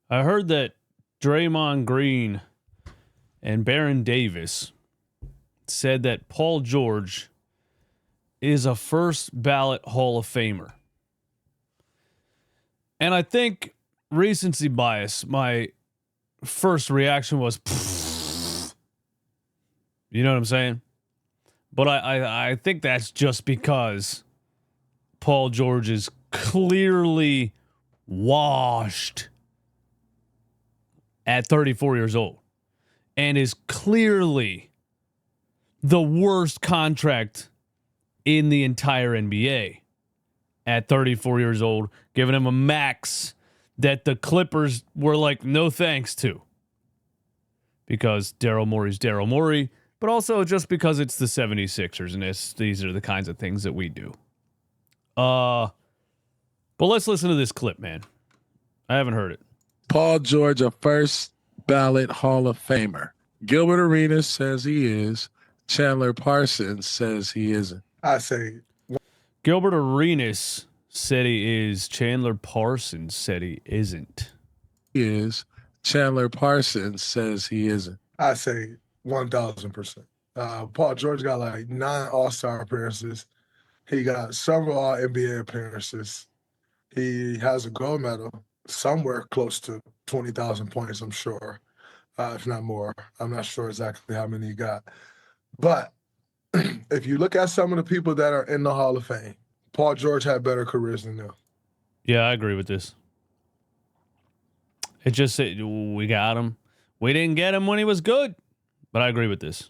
I heard that Draymond Green and Baron Davis said that Paul George is a first ballot Hall of Famer. And I think recency bias, my first reaction was, pfft. You know what I'm saying? But I think that's just because Paul George is clearly washed at 34 years old and is clearly the worst contract in the entire NBA at 34 years old, giving him a max that the Clippers were like, no thanks to. Because Daryl Morey's Daryl Morey, but also just because it's the 76ers and these are the kinds of things that we do. But let's listen to this clip, man. I haven't heard it. Paul George, a first ballot Hall of Famer. Gilbert Arenas says he is. Chandler Parsons says he isn't. I say Gilbert Arenas said he is. Chandler Parsons said he isn't. He is. Chandler Parsons says he isn't. I say 1,000%. Paul George got like 9 All-Star appearances. He got several All-NBA appearances. He has a gold medal, somewhere close to 20,000 points, I'm sure, if not more. I'm not sure exactly how many he got. But if you look at some of the people that are in the Hall of Fame, Paul George had better careers than them. Yeah, I agree with this. It just said we got him. We didn't get him when he was good, but I agree with this.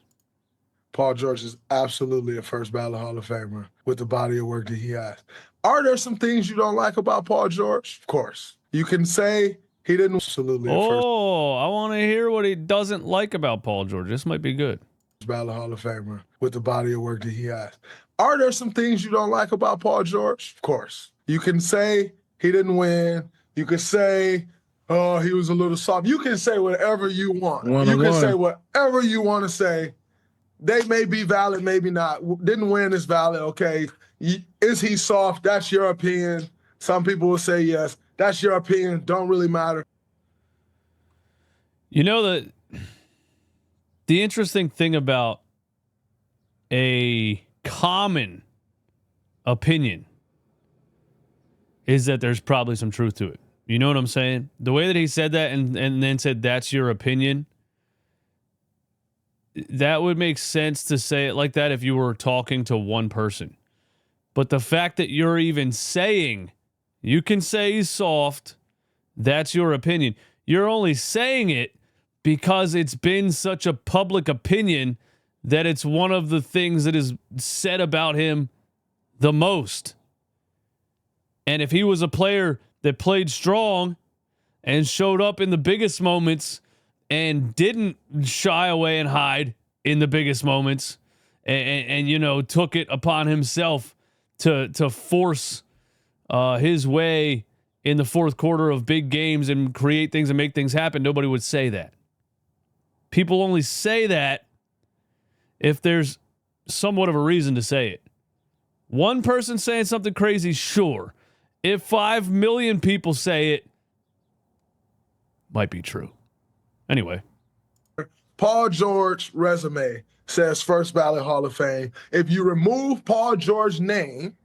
Paul George is absolutely a first ballot Hall of Famer with the body of work that he has. Are there some things you don't like about Paul George? Of course. You can say he didn't absolutely. Oh, I want to hear what he doesn't like about Paul George. This might be good. Ballot Hall of Famer with the body of work that he has. Are there some things you don't like about Paul George? Of course. You can say he didn't win. You can say, oh, he was a little soft. You can say whatever you want. You can say whatever you want to say. They may be valid, maybe not. Didn't win is valid, okay. Is he soft? That's your opinion. Some people will say yes. That's your opinion. Don't really matter. You know that the interesting thing about a common opinion is that there's probably some truth to it. You know what I'm saying? The way that he said that and then said that's your opinion, that would make sense to say it like that if you were talking to one person. But the fact that you're even saying, you can say he's soft, that's your opinion. You're only saying it because it's been such a public opinion that it's one of the things that is said about him the most. And if he was a player that played strong and showed up in the biggest moments and didn't shy away and hide in the biggest moments and you know, took it upon himself to force his way in the fourth quarter of big games and create things and make things happen, nobody would say that. People only say that if there's somewhat of a reason to say it. One person saying something crazy, sure. If 5 million people say it, might be true. Anyway. Paul George resume says first ballot Hall of Fame. If you remove Paul George's name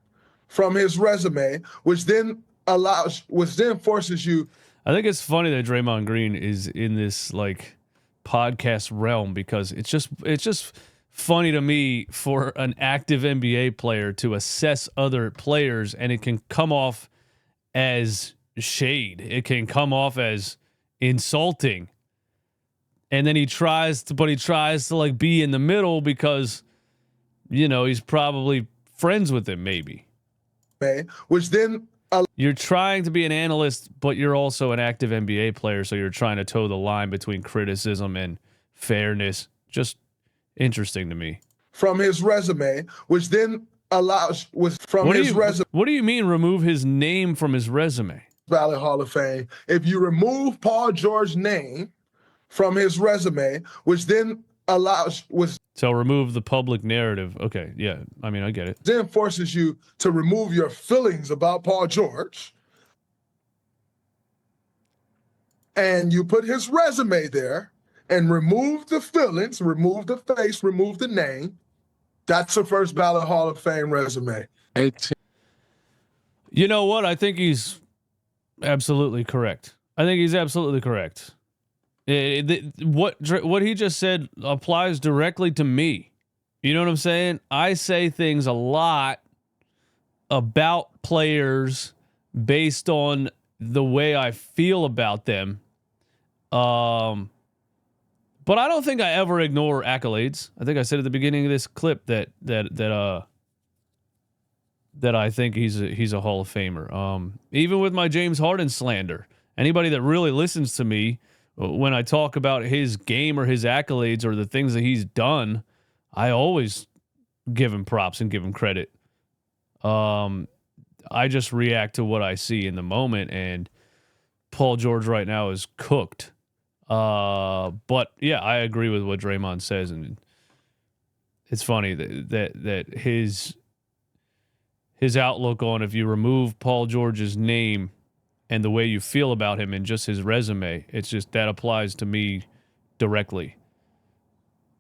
from his resume, which then forces you. I think it's funny that Draymond Green is in this like podcast realm because it's just funny to me for an active NBA player to assess other players, and it can come off as shade. It can come off as insulting. And then he tries to like be in the middle because, you know, he's probably friends with him maybe. Which then you're trying to be an analyst, but you're also an active NBA player, so you're trying to toe the line between criticism and fairness. Just interesting to me. From his resume, which then resume. What do you mean remove his name from his resume? Ballot Hall of Fame. If you remove Paul George's name from his resume, which then so remove the public narrative. Okay, yeah. I mean, I get it. Then forces you to remove your feelings about Paul George. and you put his resume there and remove the feelings, remove the face, remove the name, that's the first ballot Hall of Fame resume. 18. You know what? I think he's absolutely correct. What he just said applies directly to me. You know what I'm saying? I say things a lot about players based on the way I feel about them. But I don't think I ever ignore accolades. I think I said at the beginning of this clip that I think he's a Hall of Famer. Even with my James Harden slander, anybody that really listens to me when I talk about his game or his accolades or the things that he's done, I always give him props and give him credit. I just react to what I see in the moment, and Paul George right now is cooked. But yeah, I agree with what Draymond says, and it's funny that his outlook on, if you remove Paul George's name and the way you feel about him and just his resume, it's just that applies to me directly.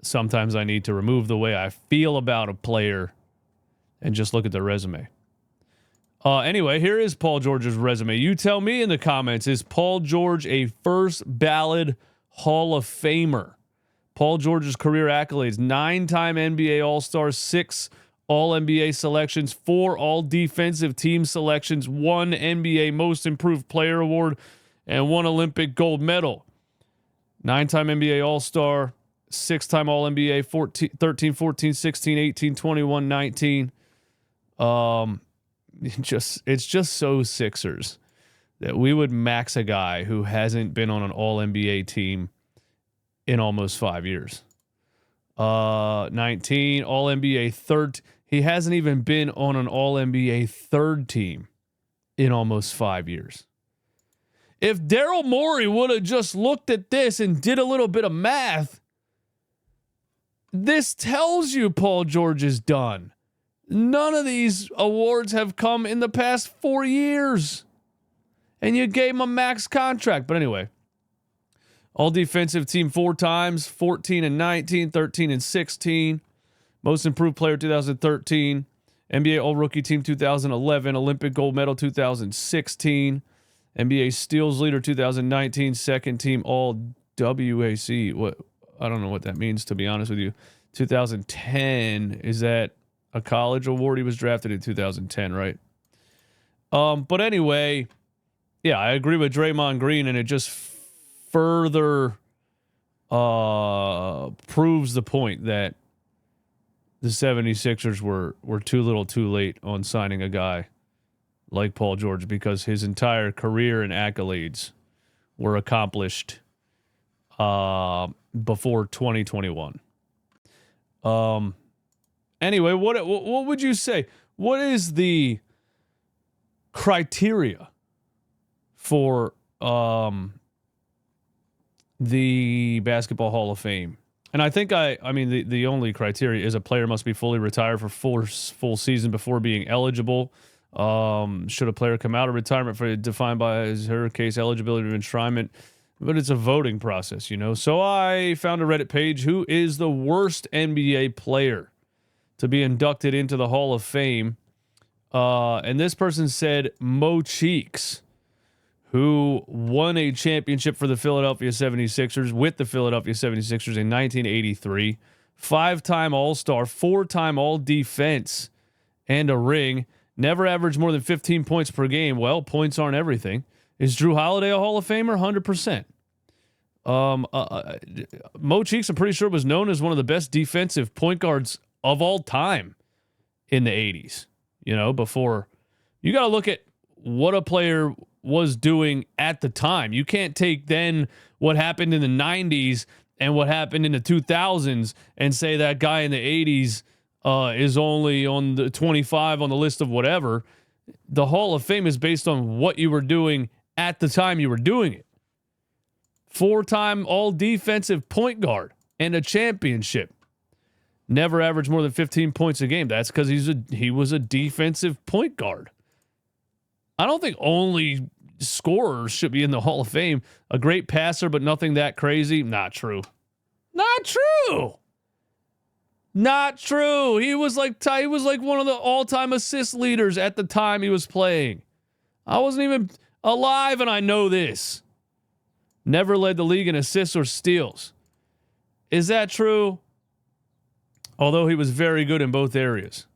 Sometimes I need to remove the way I feel about a player and just look at their resume. Anyway, here is Paul George's resume. You tell me in the comments, is Paul George a first ballot Hall of Famer? Paul George's career accolades: 9-time NBA All-Star, 6 All-NBA selections, 4 All-Defensive Team selections, 1 NBA Most Improved Player Award, and 1 Olympic gold medal. 9-time NBA All-Star, 6-time All-NBA, 13, 14, 16, 18, 21, 19. It's just so Sixers that we would max a guy who hasn't been on an All-NBA team in almost 5 years. 19 All-NBA third. He hasn't even been on an All-NBA third team in almost 5 years. If Daryl Morey would have just looked at this and did a little bit of math, this tells you Paul George is done. None of these awards have come in the past 4 years. And you gave him a max contract. But anyway, All Defensive Team 4 times, 14 and 19, 13 and 16. Most Improved Player 2013. NBA All Rookie Team 2011. Olympic Gold Medal 2016. NBA Steals Leader 2019. Second Team All WAC. I don't know what that means, to be honest with you. 2010. Is that a college award? He was drafted in 2010, right? But anyway, yeah, I agree with Draymond Green, and it just further proves the point that the 76ers were too little too late on signing a guy like Paul George, because his entire career and accolades were accomplished before 2021. Anyway, what would you say? What is the criteria for the Basketball Hall of Fame? And I think the only criteria is a player must be fully retired for full season before being eligible. Should a player come out of retirement for defined by his or her case eligibility to enshrinement? But it's a voting process, you know. So I found a Reddit page. Who is the worst NBA player to be inducted into the Hall of Fame? And this person said Mo Cheeks, who won a championship for the Philadelphia 76ers with the Philadelphia 76ers in 1983. 5-time All-Star, 4-time All-Defense, and a ring. Never averaged more than 15 points per game. Well, points aren't everything. Is Drew Holiday a Hall of Famer? 100%. Mo Cheeks, I'm pretty sure, was known as one of the best defensive point guards of all time in the 80s. You know, before you got to look at what a player was doing at the time. You can't take then what happened in the 90s and what happened in the 2000s and say that guy in the 80s is only on the 25 on the list of whatever. The Hall of Fame is based on what you were doing at the time you were doing it. 4-time all-defensive point guard and a championship. Never averaged more than 15 points a game. That's because he was a defensive point guard. I don't think only scorers should be in the Hall of Fame. A great passer, but nothing that crazy. Not true. Not true. Not true. He was like one of the all-time assist leaders at the time he was playing. I wasn't even alive, and I know this. Never led the league in assists or steals. Is that true? Although he was very good in both areas.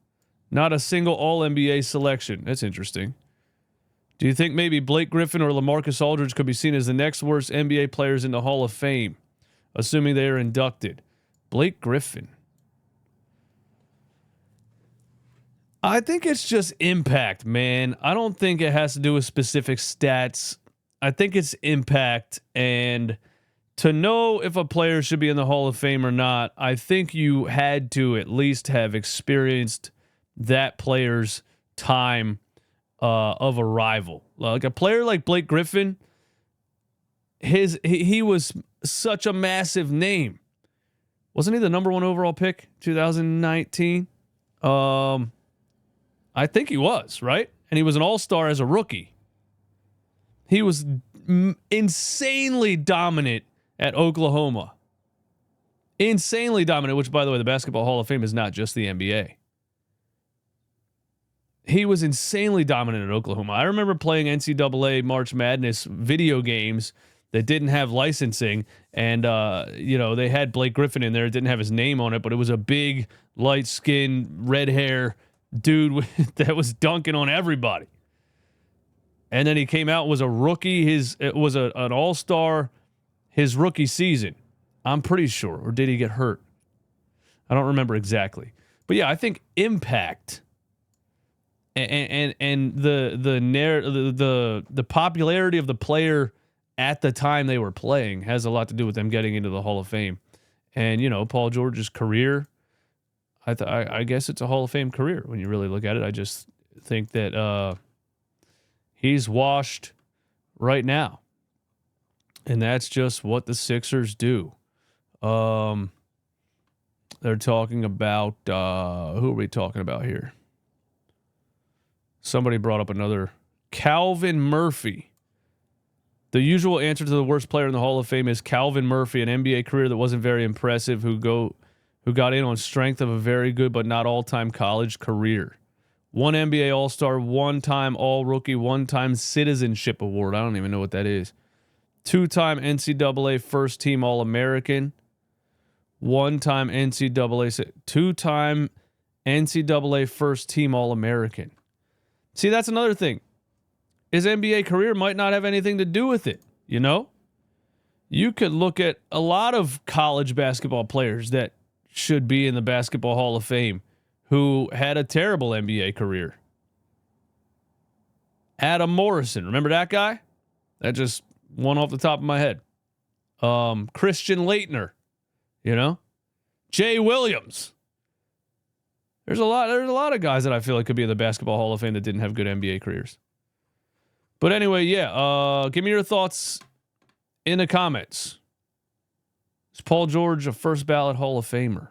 Not a single All-NBA selection. That's interesting. Do you think maybe Blake Griffin or LaMarcus Aldridge could be seen as the next worst NBA players in the Hall of Fame, assuming they are inducted? Blake Griffin. I think it's just impact, man. I don't think it has to do with specific stats. I think it's impact, and to know if a player should be in the Hall of Fame or not, I think you had to at least have experienced that player's time of arrival. Like a player like Blake Griffin, he was such a massive name. Wasn't he the number 1 overall pick 2019? I think he was, right? And he was an all-star as a rookie. He was insanely dominant at Oklahoma. Insanely dominant, which, by the way, the Basketball Hall of Fame is not just the NBA. He was insanely dominant at Oklahoma. I remember playing NCAA March Madness video games that didn't have licensing, and they had Blake Griffin in there. It didn't have his name on it, but it was a big, light-skinned, red hair dude that was dunking on everybody. And then he came out, was a rookie. It was an all-star his rookie season, I'm pretty sure. Or did he get hurt? I don't remember exactly. But yeah, I think impact and the popularity of the player at the time they were playing has a lot to do with them getting into the Hall of Fame. And Paul George's career, I guess it's a Hall of Fame career when you really look at it. I just think that he's washed right now. And that's just what the Sixers do. They're talking about, who are we talking about here? Somebody brought up another, Calvin Murphy. The usual answer to the worst player in the Hall of Fame is Calvin Murphy, an NBA career that wasn't very impressive, who got in on strength of a very good but not all-time college career. 1 NBA All-Star, 1-time All-Rookie, 1-time Citizenship Award. I don't even know what that is. 2-time NCAA First-Team All-American. 1-time NCAA, 2-time NCAA First-Team All-American. See, that's another thing. His NBA career might not have anything to do with it, You could look at a lot of college basketball players that should be in the Basketball Hall of Fame who had a terrible NBA career. Adam Morrison, remember that guy? That just one off the top of my head. Christian Laettner, Jay Williams. There's a lot of guys that I feel like could be in the Basketball Hall of Fame that didn't have good NBA careers. But anyway, yeah, give me your thoughts in the comments. Is Paul George a first ballot Hall of Famer?